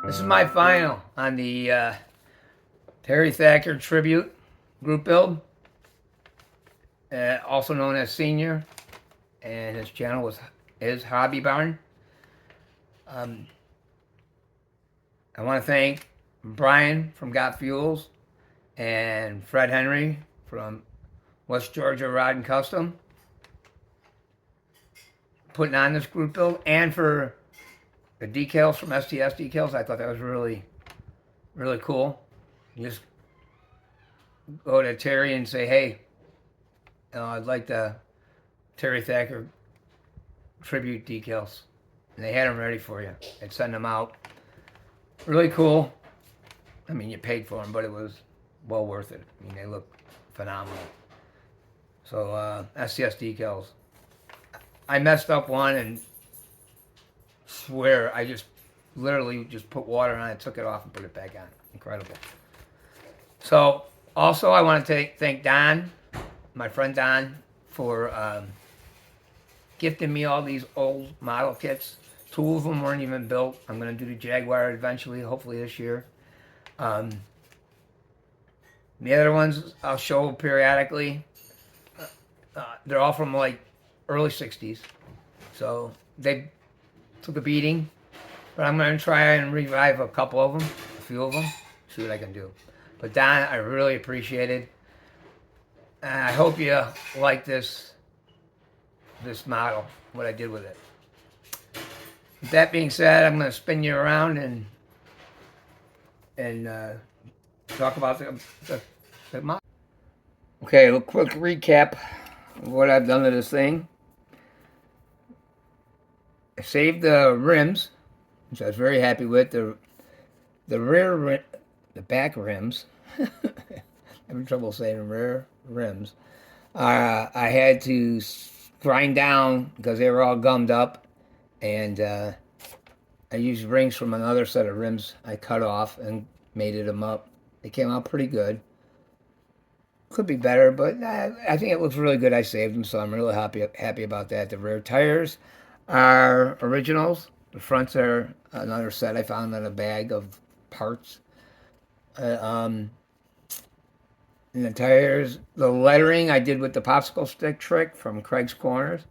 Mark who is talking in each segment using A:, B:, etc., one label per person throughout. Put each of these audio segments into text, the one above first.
A: This is my final on the Terry Thacker tribute group build, also known as Senior, and his channel was his Hobby Barn. I want to thank Brian from Got Fuels and Fred Henry from West Georgia Rod and Custom putting on this group build, and for the decals from STS Decals. I thought that was really cool. You just go to Terry and say, hey, I'd like the Terry Thacker tribute decals. And they had them ready for you. They'd send them out. Really cool. I mean, you paid for them, but it was well worth it. I mean, they look phenomenal. So, STS Decals. I messed up one and swear I just literally just put water on it, took it off, and put it back on. Incredible. So, also, I want to thank Don, my friend Don, for gifting me all these old model kits. 2 of them weren't even built. I'm going to do the Jaguar eventually, hopefully this year. The other ones I'll show periodically. They're all from like early 60s. So they took a beating. But I'm going to try and revive a couple of them, a few of them, see what I can do. But Don, I really appreciate it. I hope you like this model, what I did with it. With that being said, I'm going to spin you around and talk about the model. Okay, a quick recap of what I've done to this thing. I saved the rims, which I was very happy with. The back rims. Having trouble saying rear rims. I had to grind down because they were all gummed up, and I used rings from another set of rims I cut off and mated them up. They came out pretty good. Could be better, but I think it looks really good. I saved them, so I'm really happy about that. The rear tires are originals. The fronts are another set I found in a bag of parts. And the tires, the lettering I did with the popsicle stick trick from Craig's Corners.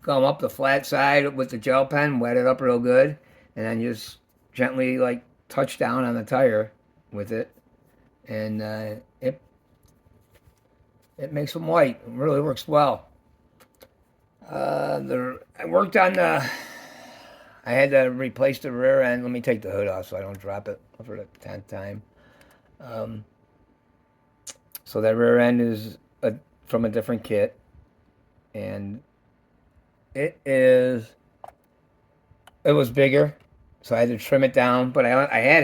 A: Gum up the flat side with the gel pen, wet it up real good, and then just gently like touch down on the tire with it, and it makes them white. It really works well. I worked on the. I had to replace the rear end. Let me take the hood off so I don't drop it for the 10th time. So that rear end is from a different kit, and it was bigger, so I had to trim it down. But I had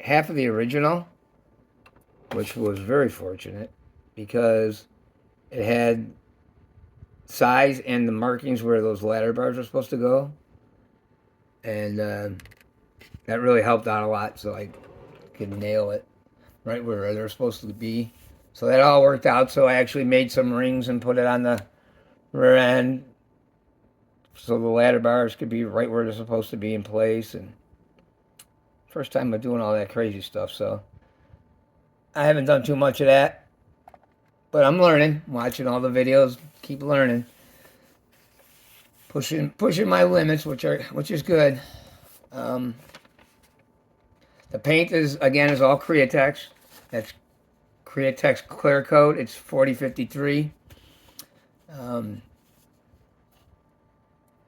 A: half of the original, which was very fortunate because it had size and the markings where those ladder bars are supposed to go, and that really helped out a lot, so I could nail it right where they're supposed to be. So that all worked out. So I actually made some rings and put it on the rear end, so the ladder bars could be right where they're supposed to be in place. And first time I'm doing all that crazy stuff, so I haven't done too much of that, but I'm learning, watching all the videos, keep learning, pushing my limits, which is good. The paint is all Createx. That's Createx Clear Coat. It's 4053. And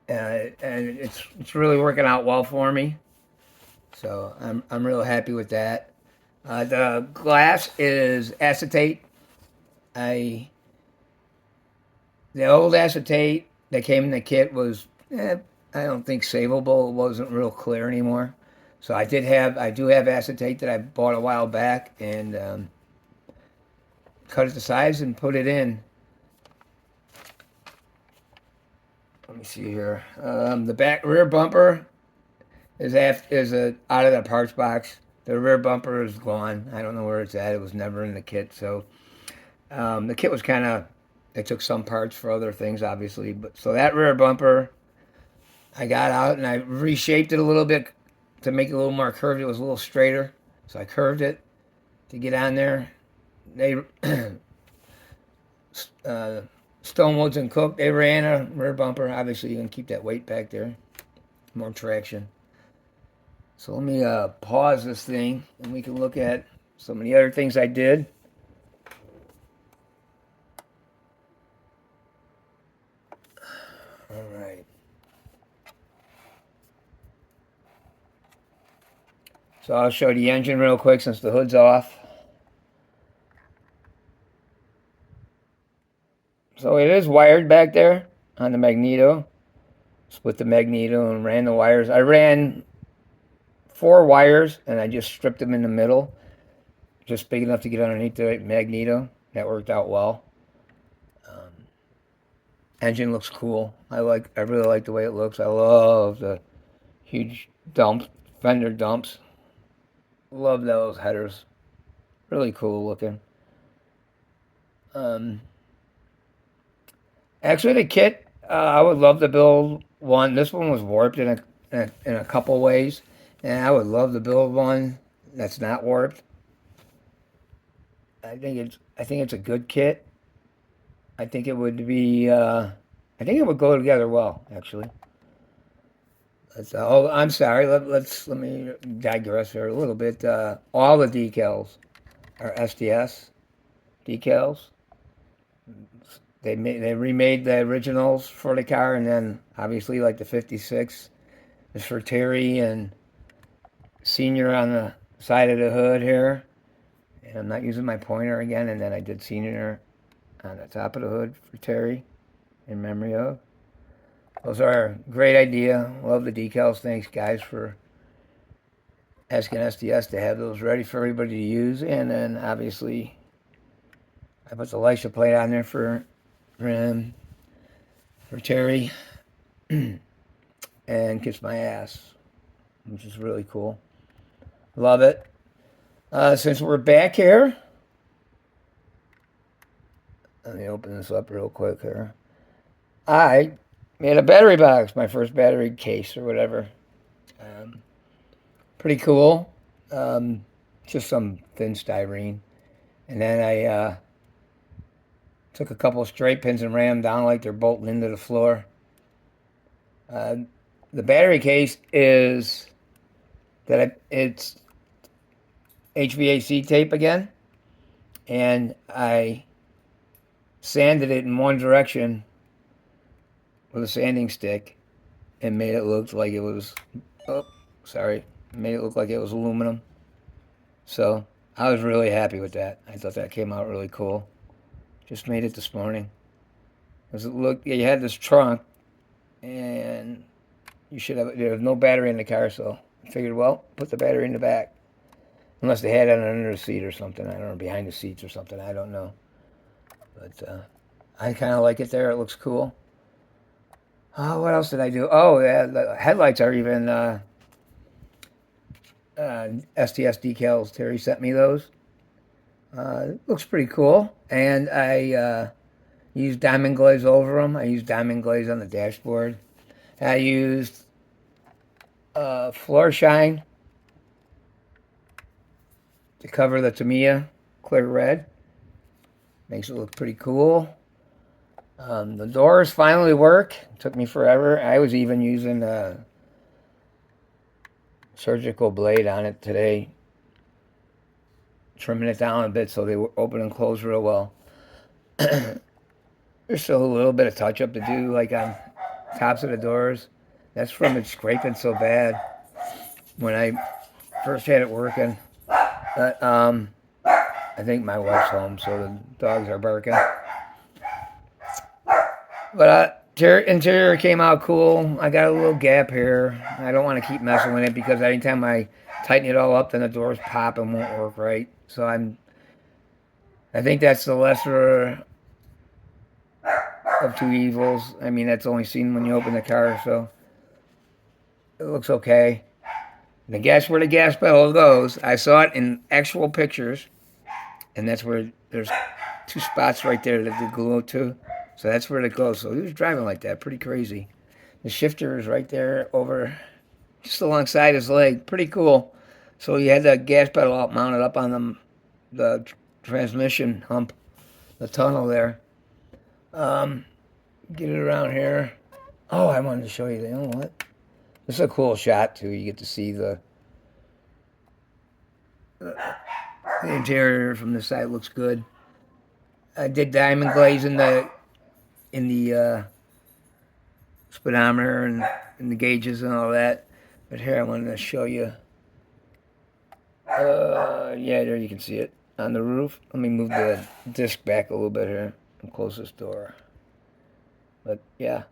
A: it's really working out well for me. So I'm real happy with that. The glass is acetate. The old acetate that came in the kit was I don't think savable. It wasn't real clear anymore. So I do have acetate that I bought a while back, and cut it to size and put it in. Let me see here. The rear bumper is out of the parts box. The rear bumper is gone. I don't know where it's at. It was never in the kit. So the kit was kind of, they took some parts for other things, obviously. But so that rear bumper, I got out and I reshaped it a little bit to make it a little more curved. It was a little straighter, so I curved it to get on there. They uh, Stonewoods and Cook, they ran a rear bumper. Obviously, you can keep that weight back there, more traction. So let me pause this thing and we can look at some of the other things I did. All right. So I'll show the engine real quick since the hood's off. So it is wired back there on the magneto. Split the magneto and ran the wires. I ran 4 wires and I just stripped them in the middle, just big enough to get underneath the magneto. That worked out well. Engine looks cool. I really like the way it looks. I love the huge dumps, fender dumps. Love those headers. Really cool looking. Um, Actually, the kit, I would love to build one. This one was warped in a couple ways, and I would love to build one that's not warped. I think it's a good kit. I think it would be. I think it would go together well, actually. Oh, I'm sorry. Let me digress here a little bit. All the decals are STS decals. They remade the originals for the car, and then obviously like the '56 is for Terry and Senior on the side of the hood here. And I'm not using my pointer again, and then I did Senior on the top of the hood for Terry in memory of. Those are a great idea. Love the decals. Thanks, guys, for asking STS to have those ready for everybody to use. And then obviously, I put the license plate on there for Terry and Kiss My Ass, which is really cool. Love it. Since we're back here, let me open this up real quick here. I made a battery box, my first battery case or whatever. Um, Pretty cool. Just some thin styrene. And then I took a couple of straight pins and ran them down like they're bolting into the floor. Uh, the battery case is it's HVAC tape again, and I sanded it in one direction with a sanding stick and made it look like it was. Oh, sorry, made it look like it was aluminum. So I was really happy with that. I thought that came out really cool. Just made it this morning. Because it looked, yeah, you had this trunk, and there was no battery in the car, so I figured, well, put the battery in the back. Unless they had it under the seat or something. I don't know, behind the seats or something. I don't know. But I kind of like it there. It looks cool. What else did I do? Oh, yeah, the headlights are even STS decals. Terry sent me those. It looks pretty cool. And I used diamond glaze over them. I used diamond glaze on the dashboard. I used floor shine to cover the Tamiya clear red. Makes it look pretty cool. The doors finally work. It took me forever. I was even using a surgical blade on it today, trimming it down a bit so they open and close real well. There's still a little bit of touch up to do, like on tops of the doors. That's from it scraping so bad when I first had it working. But I think my wife's home, so the dogs are barking. But interior came out cool. I got a little gap here. I don't want to keep messing with it because anytime I tighten it all up, then the doors pop and won't work right. So I think that's the lesser of two evils. I mean, that's only seen when you open the car, so it looks okay. And guess where the gas pedal goes? I saw it in actual pictures, and that's where there's 2 spots right there that they glue to. So that's where it goes. So he was driving like that, pretty crazy. The shifter is right there over, just alongside his leg. Pretty cool. So he had the gas pedal mounted up on the transmission hump, the tunnel there. Get it around here. Oh, I wanted to show you. You know what? This is a cool shot too. You get to see the interior from the side. Looks good. I did diamond glaze in the speedometer and the gauges and all that. But here I wanted to show you. Yeah, there you can see it on the roof. Let me move the disc back a little bit here and close this door. But yeah,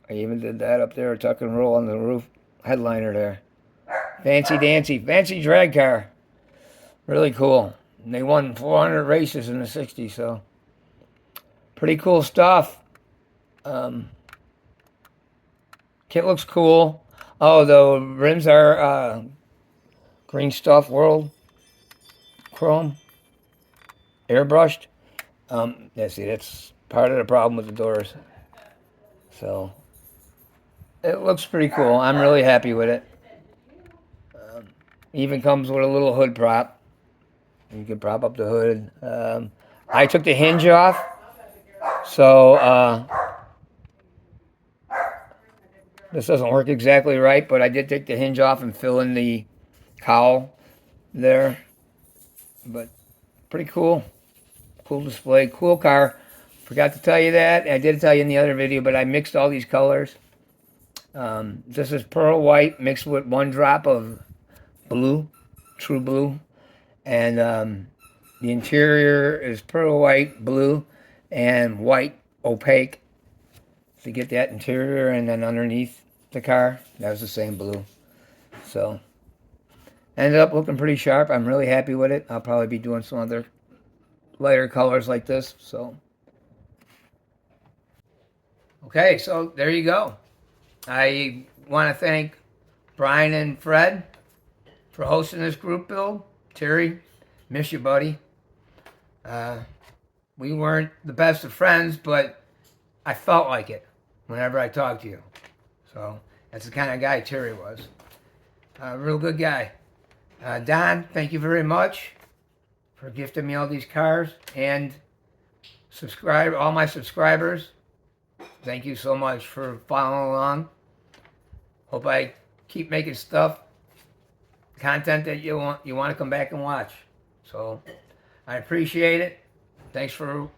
A: I even did that up there, tuck and roll on the roof. Headliner there. Fancy dancy, fancy drag car. Really cool. And they won 400 races in the 60s, so pretty cool stuff. Kit looks cool. Oh, the rims are Green Stuff World Chrome. Airbrushed. Yeah, see, that's part of the problem with the doors. So, it looks pretty cool. I'm really happy with it. Even comes with a little hood prop. You can prop up the hood. I took the hinge off. So, this doesn't work exactly right, but I did take the hinge off and fill in the cowl there. But pretty cool. Cool display. Cool car. Forgot to tell you that. I did tell you in the other video, but I mixed all these colors. This is pearl white mixed with 1 drop of blue, true blue. And the interior is pearl white, blue, and white opaque to get that interior. And then underneath the car, that was the same blue. So, ended up looking pretty sharp. I'm really happy with it. I'll probably be doing some other lighter colors like this. So, okay, so there you go. I want to thank Brian and Fred for hosting this group build. Terry, miss you, buddy. We weren't the best of friends, but I felt like it whenever I talked to you. So that's the kind of guy Terry was. Real good guy. Don, thank you very much for gifting me all these cars. And all my subscribers, thank you so much for following along. Hope I keep making content that you want to come back and watch. So I appreciate it. Thanks for